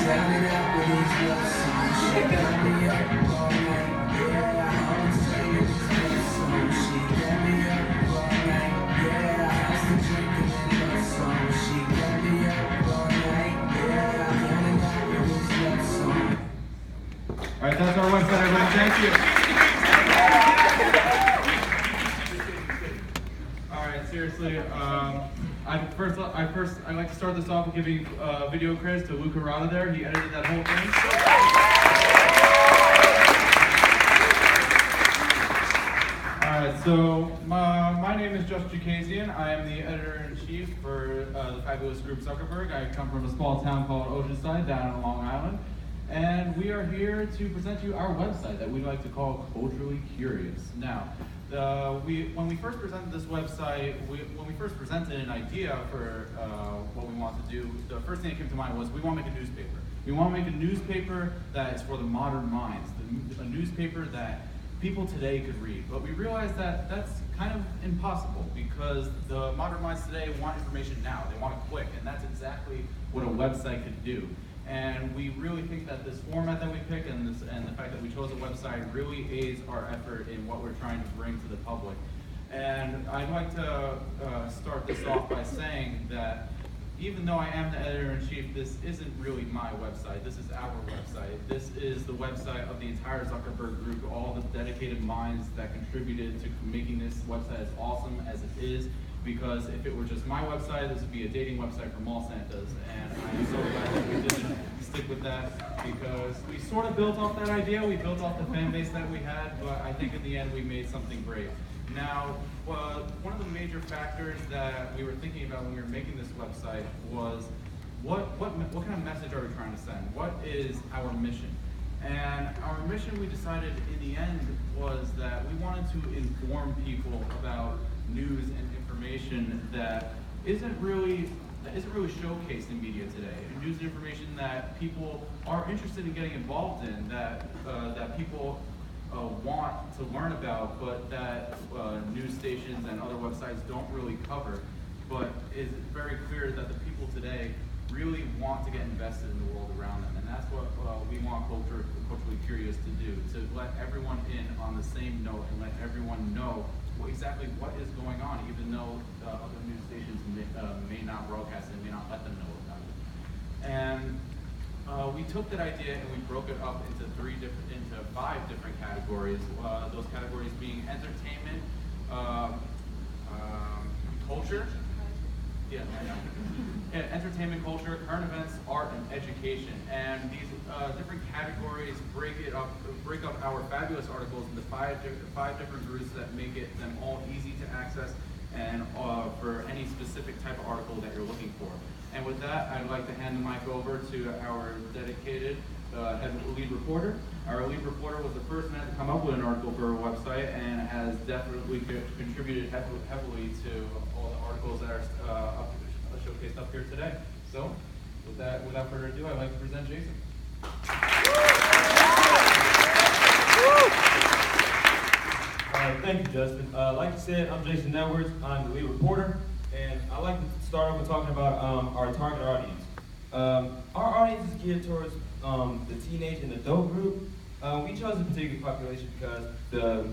drowning out with these love songs. She got me up all night, yeah, I'm singing these love songs. She got me up all night, yeah, I'm still drinking that love song. She got me up all night, yeah, I'm drowning out with these love songs. All right, that's our website, everyone. Thank you. All right, seriously, I'd like to start this off with giving video credits to Luca Rada there. He edited that whole thing. All right, so my name is Just Jakazian. I am the editor-in-chief for the fabulous group Zuckerberg. I come from a small town called Oceanside down on Long Island. And we are here to present you our website that we like to call Culturally Curious. Now, when we first presented this website, when we first presented an idea for what we want to do, the first thing that came to mind was we want to make a newspaper. We want to make a newspaper that is for the modern minds, a newspaper that people today could read. But we realized that that's kind of impossible because the modern minds today want information now. They want it quick, and that's exactly what a website could do. And we really think that this format that we pick and the fact that we chose a website really aids our effort in what we're trying to bring to the public. And I'd like to start this off by saying that even though I am the editor-in-chief, this isn't really my website. This is our website. This is the website of the entire Zuckerberg group, all the dedicated minds that contributed to making this website as awesome as it is. Because if it were just my website, this would be a dating website for mall Santas. And I am so glad that we didn't stick with that because we sort of built off that idea. We built off the fan base that we had, but I think in the end we made something great. Now, one of the major factors that we were thinking about when we were making this website was what kind of message are we trying to send? What is our mission? And our mission, we decided in the end, was that we wanted to inform people about news and information that isn't really showcased in media today. News and information that people are interested in getting involved in, that people want to learn about, but that news stations and other websites don't really cover. But it's very clear that the people today really want to get invested in the world around them, and that's what we want Culturally Curious to do, to let everyone in on the same note and let everyone know exactly what is going on, even though other news stations may not broadcast it, may not let them know about it. And we took that idea and we broke it up into 5 different categories. Those categories being entertainment, culture. Yeah, entertainment, culture, current events, art, and education. And these different categories break up our fabulous articles into 5 different groups that make them all easy to access and for any specific type of article that you're looking for. And with that, I'd like to hand the mic over to our dedicated lead reporter. Our lead reporter was the first man to come up with an article for our website and has definitely contributed heavily to all the articles that are showcased up here today. So, without further ado, I'd like to present Jason. Thank you, Justin. Like you said, I'm Jason Edwards. I'm the lead reporter, and I'd like to start off with talking about our target audience. Our audience is geared towards the teenage and adult group. We chose a particular population because the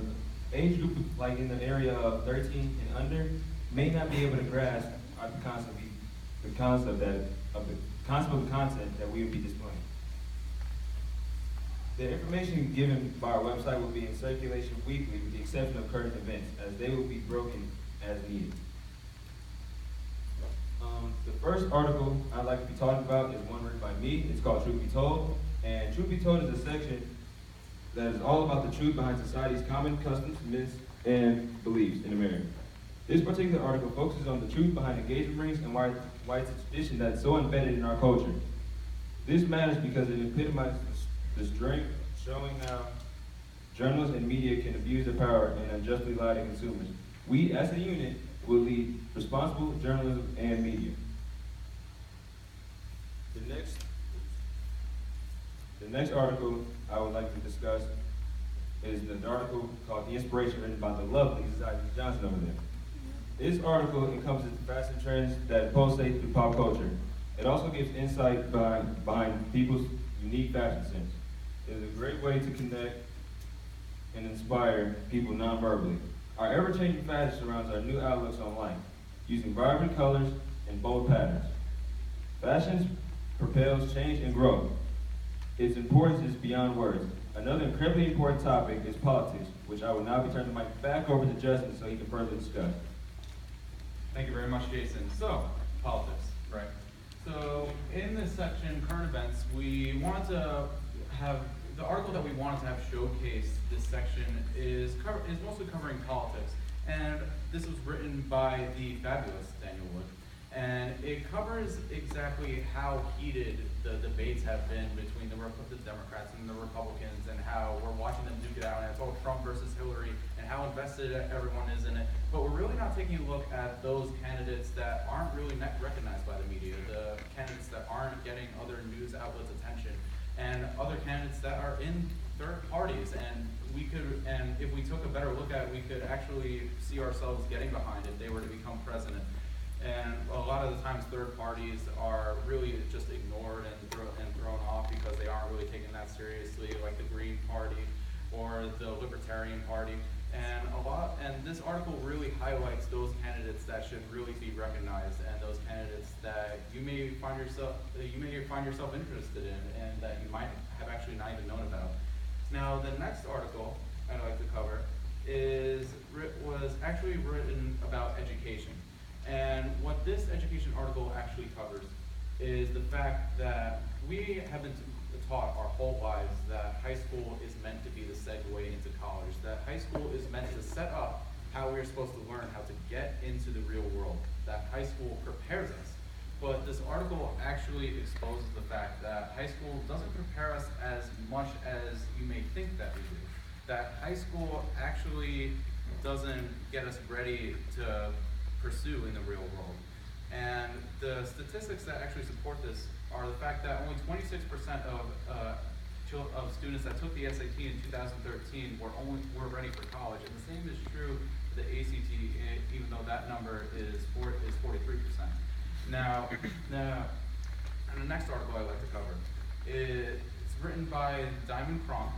age group, like in the area of 13 and under, may not be able to grasp the concept of the content that we would be displaying. The information given by our website will be in circulation weekly with the exception of current events, as they will be broken as needed. The first article I'd like to be talking about is one written by me. It's called Truth Be Told. And Truth Be Told is a section that is all about the truth behind society's common customs, myths, and beliefs in America. This particular article focuses on the truth behind engagement rings and why it's a tradition that is so embedded in our culture. This matters because it epitomizes the strength, showing how journalists and media can abuse their power and unjustly lie to consumers. We, as a unit, will lead responsible journalism and media. The next article I would like to discuss is the article called The Inspiration, written by the lovely Isaiah Johnson over there. This article encompasses the fashion trends that pulsate through pop culture. It also gives insight behind people's unique fashion sense. It is a great way to connect and inspire people non-verbally. Our ever-changing fashion surrounds our new outlooks on life, using vibrant colors and bold patterns. Fashion propels change and growth. Its importance is beyond words. Another incredibly important topic is politics, which I will now be turning the mic back over to Justin so he can further discuss. Thank you very much, Jason. So, politics, right? So, in this section, current events, we wanted to have, the article that we wanted to have showcase this section is mostly covering politics. And this was written by the fabulous Daniel Wood. And it covers exactly how heated the debates have been between the Democrats and the Republicans, and how we're watching them duke it out, and it's all Trump versus Hillary, and how invested everyone is in it. But we're really not taking a look at those candidates that aren't really recognized by the media, the candidates that aren't getting other news outlets' attention, and other candidates that are in third parties. And if we took a better look at it, we could actually see ourselves getting behind if they were to become president. And a lot of the times third parties are really just ignored and thrown off because they aren't really taken that seriously, like the Green Party or the Libertarian Party. And this article really highlights those candidates that should really be recognized, and those candidates that you may find yourself interested in, and that you might have actually not even known about. Now, the next article I'd like to cover was actually written about education. And what this education article actually covers is the fact that we have been taught our whole lives that high school is meant to be the segue into college, that high school is meant to set up how we're supposed to learn how to get into the real world, that high school prepares us. But this article actually exposes the fact that high school doesn't prepare us as much as you may think that we do, that high school actually doesn't get us ready to pursue in the real world. And the statistics that actually support this are the fact that only 26% of students that took the SAT in 2013 were ready for college, and the same is true for the ACT, even though that number is 43%. Now, and the next article I'd like to cover, it's written by Diamond Cronk.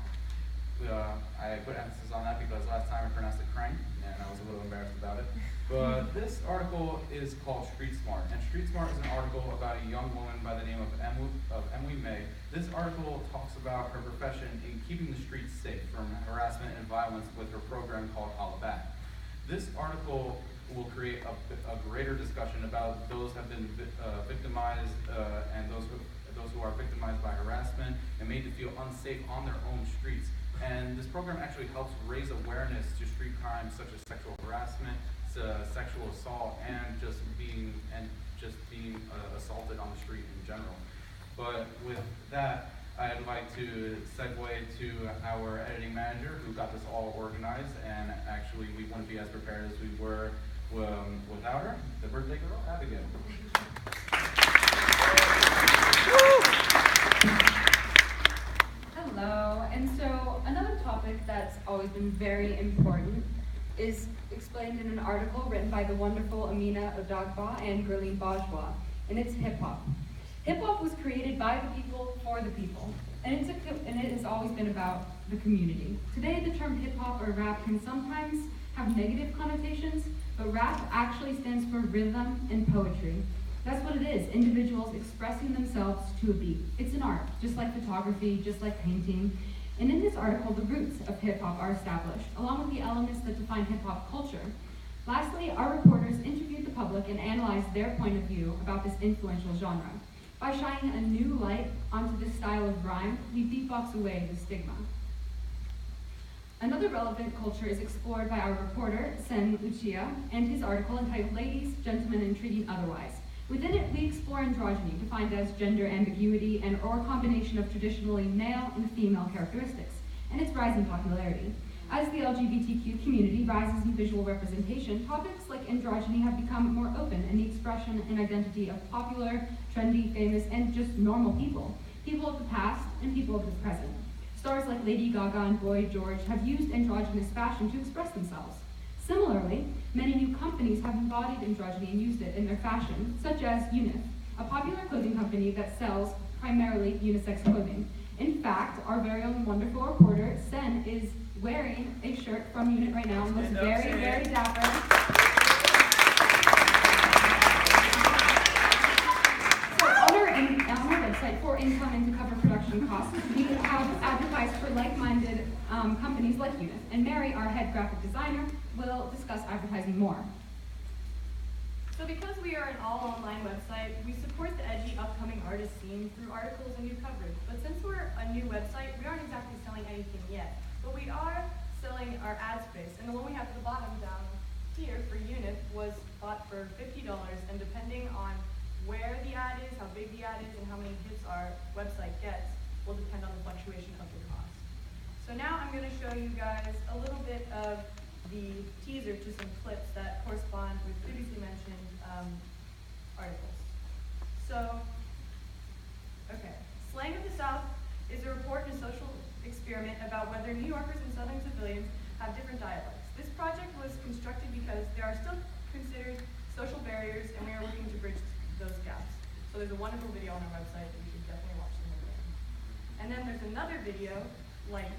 I put emphasis on that because last time I pronounced it crank, and I was a little embarrassed about it. But this article is called Street Smart, and Street Smart is an article about a young woman by the name of Emily May. This article talks about her profession in keeping the streets safe from harassment and violence with her program called Holla Back. This article will create a greater discussion about those who have been victimized and those who are victimized by harassment and made to feel unsafe on their own streets. And this program actually helps raise awareness to street crimes such as sexual harassment, sexual assault, and just being assaulted on the street in general. But with that, I'd like to segue to our editing manager, who got this all organized, and actually we wouldn't be as prepared as we were without her, the birthday girl, Abigail. Hello, and so another topic that's always been very important is explained in an article written by the wonderful Amina Odagba and Gurleen Bajwa, and it's hip-hop. Hip-hop was created by the people for the people, and it has always been about the community. Today, the term hip-hop or rap can sometimes have negative connotations, but rap actually stands for rhythm and poetry. That's what it is, individuals expressing themselves to a beat. It's an art, just like photography, just like painting. And in this article, the roots of hip-hop are established, along with the elements that define hip-hop culture. Lastly, our reporters interviewed the public and analyzed their point of view about this influential genre. By shining a new light onto this style of rhyme, we beatbox away the stigma. Another relevant culture is explored by our reporter, Sen Lucia, and his article entitled Ladies, Gentlemen, and Treating Otherwise. Within it, we explore androgyny, defined as gender ambiguity or a combination of traditionally male and female characteristics, and its rise in popularity. As the LGBTQ community rises in visual representation, topics like androgyny have become more open in the expression and identity of popular, trendy, famous, and just normal people of the past and people of the present. Stars like Lady Gaga and Boy George have used androgynous fashion to express themselves. Similarly, many new companies have embodied androgyny and used it in their fashion, such as Unif, a popular clothing company that sells primarily unisex clothing. In fact, our very own wonderful reporter, Sen, is wearing a shirt from Unit right now and looks very, very dapper. On our website, for income and to cover production costs, we have advertised for like-minded companies like Unit. And Mary, our head graphic designer, will discuss advertising more. So because we are an all-online website, we support the edgy upcoming artist scene through articles and new coverage. But since we're a new website, we aren't exactly selling anything yet. But we are selling our ad space, and the one we have at the bottom down here for Unit was bought for $50, and depending on where the ad is, how big the ad is, and how many hits our website gets will depend on the fluctuation of the cost. So now I'm going to show you guys a little bit of the teaser to some clips that correspond with previously mentioned articles. So, okay. Slang of the South is a report and a social experiment about whether New Yorkers and Southern civilians have different dialects. This project was constructed because there are still considered social barriers, and we are looking to bridge those gaps. So there's a wonderful video on our website that you should definitely watch them again. And then there's another video, like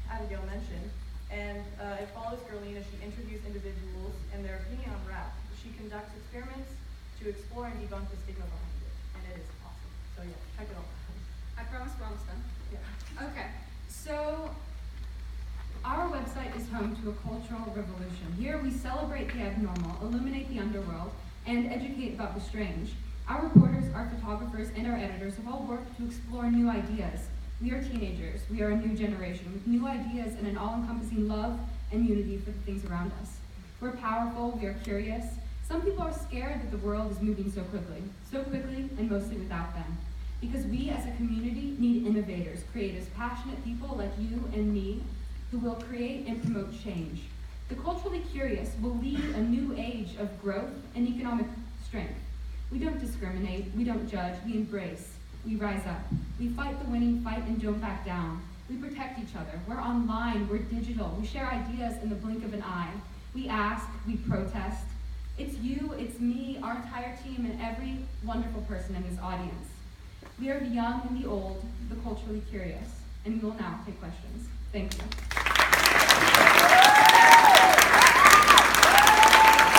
Abigail mentioned, and it follows Gerline as she interviews individuals and their opinion on rap. She conducts experiments to explore and debunk the stigma behind it, and it is awesome. So yeah, check it out. I promise we're almost done. Yeah. Okay, so our website is home to a cultural revolution. Here we celebrate the abnormal, illuminate the underworld, and educate about the strange. Our reporters, our photographers, and our editors have all worked to explore new ideas. We are teenagers. We are a new generation with new ideas and an all-encompassing love and unity for the things around us. We're powerful. We are curious. Some people are scared that the world is moving so quickly, and mostly without them. Because we as a community need innovators, creators, passionate people like you and me who will create and promote change. The culturally curious will lead a new age of growth and economic strength. We don't discriminate, we don't judge, we embrace, we rise up. We fight the winning fight and don't back down. We protect each other. We're online, we're digital. We share ideas in the blink of an eye. We ask, we protest. It's you, it's me, our entire team, and every wonderful person in this audience. We are the young and the old, the culturally curious, and we will now take questions. Thank you.